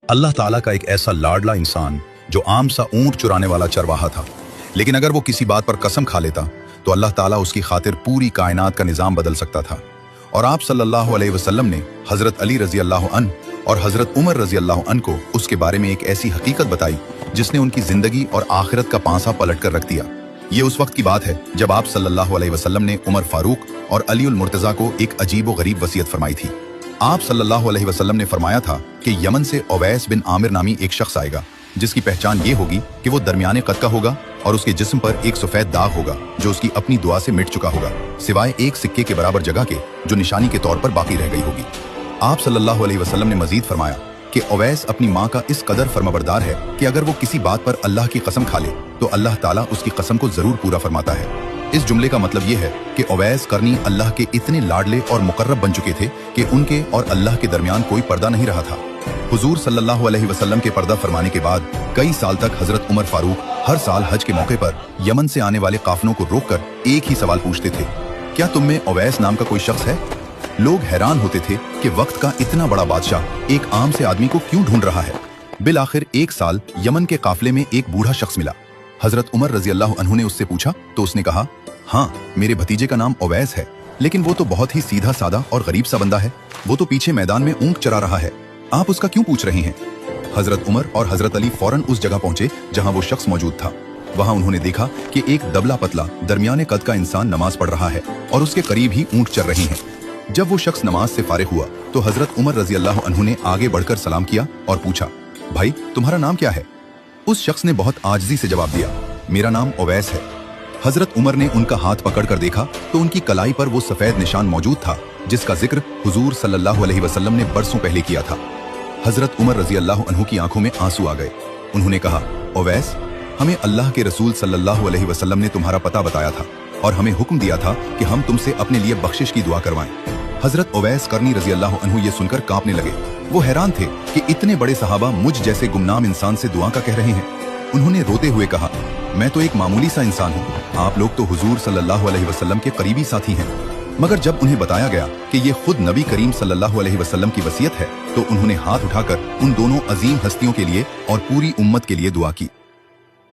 अल्लाह ताला का एक ऐसा लाडला इंसान जो आम सा ऊंट चुराने वाला चरवाहा था, लेकिन अगर वो किसी बात पर कसम खा लेता तो अल्लाह ताला उसकी खातिर पूरी कायनात का निजाम बदल सकता था। और आप सल्लल्लाहु अलैहि वसल्लम ने हजरत अली रजी अल्लाह अन्हु और हजरत उमर रजी अल्लाह अन्हु को उसके बारे में एक ऐसी हकीकत बताई जिसने उनकी जिंदगी और आखिरत का पांसा पलट कर रख दिया। ये उस वक्त की बात है जब आप सल्लल्लाहु अलैहि वसल्लम ने उमर फारूक और अली उल मुर्तजा को एक अजीब व गरीब वसीयत फरमाई थी। आप सल्लल्लाहु अलैहि वसल्लम ने फरमाया था कि यमन से उवैस बिन आमिर नामी एक शख्स आएगा जिसकी पहचान ये होगी कि वो दरमियाने कद का होगा और उसके जिस्म पर एक सफेद दाग होगा जो उसकी अपनी दुआ से मिट चुका होगा, सिवाय एक सिक्के के बराबर जगह के जो निशानी के तौर पर बाकी रह गई होगी। आप सल्लल्लाहु अलैहि वसल्लम ने मजीद फरमाया कि उवैस अपनी माँ का इस कदर फर्माबरदार है कि अगर वो किसी बात पर अल्लाह की कसम खा ले तो अल्लाह ताला उसकी कसम को जरूर पूरा फरमाता है। इस जुमले का मतलब ये है कि उवैस करनी अल्लाह के इतने लाडले और मुकर्रब बन चुके थे कि उनके और अल्लाह के दरमियान कोई पर्दा नहीं रहा था। हुजूर सल्लल्लाहु अलैहि वसल्लम के पर्दा फरमाने के बाद कई साल तक हजरत उमर फारूक हर साल हज के मौके पर यमन से आने वाले काफिलों को रोककर एक ही सवाल पूछते थे, क्या तुम में उवैस नाम का कोई शख्स है? लोग हैरान होते थे कि वक्त का इतना बड़ा बादशाह एक आम से आदमी को क्यों ढूंढ रहा है। बिल आखिर एक साल यमन के काफिले में एक बूढ़ा शख्स मिला। हजरत उमर रजी अल्लाह अन्हु ने उससे पूछा तो उसने कहा, हाँ, मेरे भतीजे का नाम उवैस है, लेकिन वो तो बहुत ही सीधा सादा और गरीब सा बंदा है। वो तो पीछे मैदान में ऊंट चरा रहा है, आप उसका क्यों पूछ रहे हैं? हजरत उमर और हजरत अली फौरन उस जगह पहुंचे जहां वो शख्स मौजूद था। वहां उन्होंने देखा कि एक दबला पतला दरमियाने कद का इंसान नमाज पढ़ रहा है और उसके करीब ही ऊंट चर रहे हैं। जब वो शख्स नमाज से फारिग हुआ तो हजरत उमर रजी अल्लाह अन्हु ने आगे बढ़कर सलाम किया और पूछा, भाई तुम्हारा नाम क्या है? उस शख्स ने बहुत आजिज़ी से जवाब दिया, मेरा नाम उवैस है। हजरत उमर ने उनका हाथ पकड़कर देखा तो उनकी कलाई पर वो सफेद निशान मौजूद था जिसका जिक्र हुजूर सल्लल्लाहु अलैहि वसल्लम ने बरसों पहले किया था। हजरत उमर रजी अल्लाह अन्हु की आंखों में आंसू आ गए। उन्होंने कहा, उवैस, हमें अल्लाह के रसूल सल्लल्लाहु अलैहि वसल्लम ने तुम्हारा पता बताया था और हमें हुक्म दिया था कि हम तुमसे अपने लिए बख्शिश की दुआ करवाएं। हजरत उवैस करनी रजी अल्लाह अन्हु ये सुनकर कांपने लगे। वो हैरान थे कि इतने बड़े सहाबा मुझ जैसे गुमनाम इंसान से दुआ का कह रहे हैं। उन्होंने रोते हुए कहा, मैं तो एक मामूली सा इंसान हूँ, आप लोग तो हुजूर सल्लल्लाहु अलैहि वसल्लम के करीबी साथी हैं। मगर जब उन्हें बताया गया कि ये खुद नबी करीम सल्लल्लाहु अलैहि वसल्लम की वसीयत है तो उन्होंने हाथ उठाकर उन दोनों अजीम हस्तियों के लिए और पूरी उम्मत के लिए दुआ की।